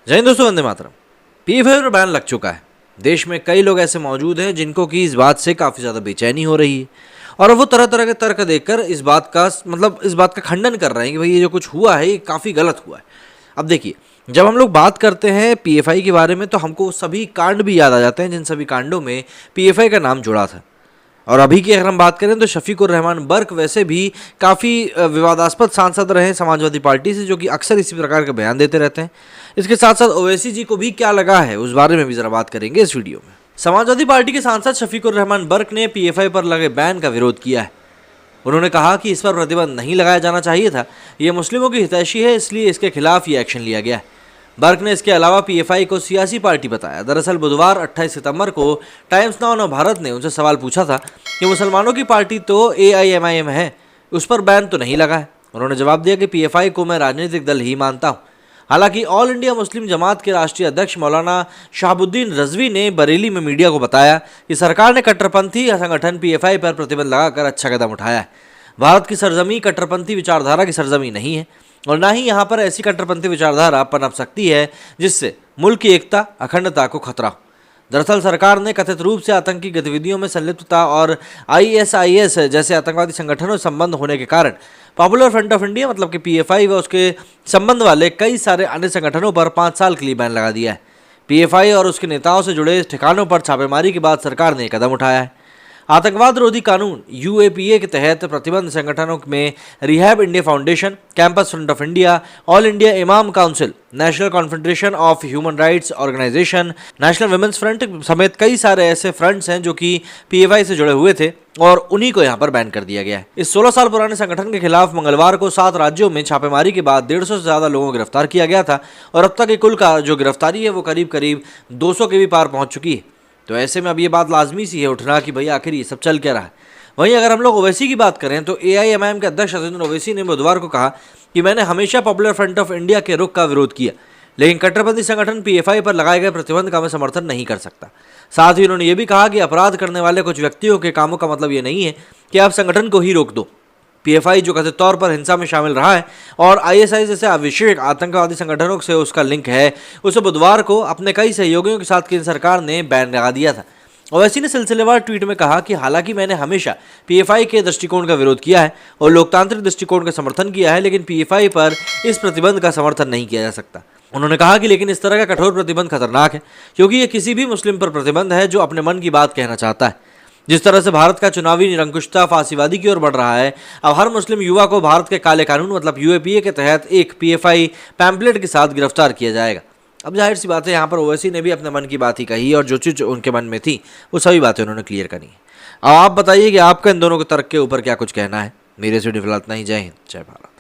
जय हिंद दोस्तों, वंदे मातरम। पीएफआई पर बैन लग चुका है। देश में कई लोग ऐसे मौजूद हैं जिनको कि इस बात से काफ़ी ज़्यादा बेचैनी हो रही है और वो तरह तरह के तर्क देकर इस बात का खंडन कर रहे हैं कि भाई ये जो कुछ हुआ है ये काफ़ी गलत हुआ है। अब देखिए, जब हम लोग बात करते हैं पीएफआई के बारे में तो हमको सभी कांड भी याद आ जाते हैं जिन सभी कांडों में पीएफआई का नाम जुड़ा था। और अभी की अगर हम बात करें तो शफीकुर रहमान बर्क वैसे भी काफ़ी विवादास्पद सांसद रहे समाजवादी पार्टी से, जो कि अक्सर इसी प्रकार के बयान देते रहते हैं। इसके साथ साथ ओवैसी जी को भी क्या लगा है उस बारे में भी ज़रा बात करेंगे इस वीडियो में। समाजवादी पार्टी के सांसद शफीकुर रहमान बर्क ने पीएफआई पर लगे बैन का विरोध किया है। उन्होंने कहा कि इस पर प्रतिबंध नहीं लगाया जाना चाहिए था, ये मुस्लिमों की हितैषी है, इसलिए इसके खिलाफ ये एक्शन लिया गया है। बर्क ने इसके अलावा पीएफआई को सियासी पार्टी बताया। दरअसल बुधवार 28 सितंबर को टाइम्स नाउ नव भारत ने उनसे सवाल पूछा था कि मुसलमानों की पार्टी तो एआईएमआईएम है, उस पर बैन तो नहीं लगा है। उन्होंने जवाब दिया कि पीएफआई को मैं राजनीतिक दल ही मानता हूँ। हालांकि ऑल इंडिया मुस्लिम जमात के राष्ट्रीय अध्यक्ष मौलाना शहाबुद्दीन रजवी ने बरेली में मीडिया को बताया कि सरकार ने कट्टरपंथी संगठन पीएफआई पर प्रतिबंध लगाकर अच्छा कदम उठाया है। भारत की सरजमी कट्टरपंथी विचारधारा की सरजमी नहीं है और ना ही यहाँ पर ऐसी कट्टरपंथी विचारधारा पनप सकती है जिससे मुल्क की एकता अखंडता को खतरा हो। दरअसल सरकार ने कथित रूप से आतंकी गतिविधियों में संलिप्तता और आईएसआईएस जैसे आतंकवादी संगठनों से संबंध होने के कारण पॉपुलर फ्रंट ऑफ इंडिया मतलब कि पीएफआई व उसके संबंध वाले कई सारे अन्य संगठनों पर 5 साल के लिए बैन लगा दिया है। पीएफआई और उसके नेताओं से जुड़े ठिकानों पर छापेमारी के बाद सरकार ने कदम उठाया है। आतंकवाद रोधी कानून यूएपीए के तहत प्रतिबंध संगठनों में rehab India foundation, campus front of India, all India imam council, national confederation of human rights organisation, national women's front समेत कई सारे ऐसे फ्रंट्स हैं जो कि पीएफआई से जुड़े हुए थे और उन्हीं को यहाँ पर बैन कर दिया गया है। इस 16 साल पुराने संगठन के खिलाफ मंगलवार को 7 राज्यों में छापेमारी के बाद 150 से ज़्यादा लोगों को गिरफ्तार किया गया था और अब तक कुल का जो गिरफ्तारी है वो करीब 200 के भी पार पहुँच चुकी है। तो ऐसे में अब ये बात लाजमी सी है उठना कि भाई आखिर ये सब चल क्या रहा है। वहीं अगर हम लोग ओवैसी की बात करें तो एआईएमआईएम के अध्यक्ष अजीमुद्दीन ओवैसी ने बुधवार को कहा कि मैंने हमेशा पॉपुलर फ्रंट ऑफ इंडिया के रुख का विरोध किया, लेकिन कट्टरपंथी संगठन पीएफआई पर लगाए गए प्रतिबंध का मैं समर्थन नहीं कर सकता। साथ ही उन्होंने ये भी कहा कि अपराध करने वाले कुछ व्यक्तियों के कामों का मतलब ये नहीं है कि आप संगठन को ही रोक दो। पीएफआई जो कथित तौर पर हिंसा में शामिल रहा है और आईएसआई जैसे अविश्वक आतंकवादी संगठनों से उसका लिंक है, उसे बुधवार को अपने कई सहयोगियों के साथ केंद्र सरकार ने बैन लगा दिया था। ओवैसी ने सिलसिलेवार ट्वीट में कहा कि हालांकि मैंने हमेशा पीएफआई के दृष्टिकोण का विरोध किया है और लोकतांत्रिक दृष्टिकोण का समर्थन किया है, लेकिन पीएफआई पर इस प्रतिबंध का समर्थन नहीं किया जा सकता। उन्होंने कहा कि लेकिन इस तरह का कठोर प्रतिबंध खतरनाक है क्योंकि ये किसी भी मुस्लिम पर प्रतिबंध है जो अपने मन की बात कहना चाहता है। जिस तरह से भारत का चुनावी निरंकुशता फांसीवादी की ओर बढ़ रहा है, अब हर मुस्लिम युवा को भारत के काले कानून मतलब यूएपीए के तहत एक पीएफआई पैम्पलेट के साथ गिरफ्तार किया जाएगा। अब जाहिर सी बात है यहाँ पर ओवैसी ने भी अपने मन की बात ही कही और जो चीज़ उनके मन में थी वो सभी बातें उन्होंने क्लियर करी। अब आप बताइए कि आपका इन दोनों के तर्क के ऊपर क्या कुछ कहना है। मेरे से फिलहाल इतना ही। जय हिंद, जय भारत।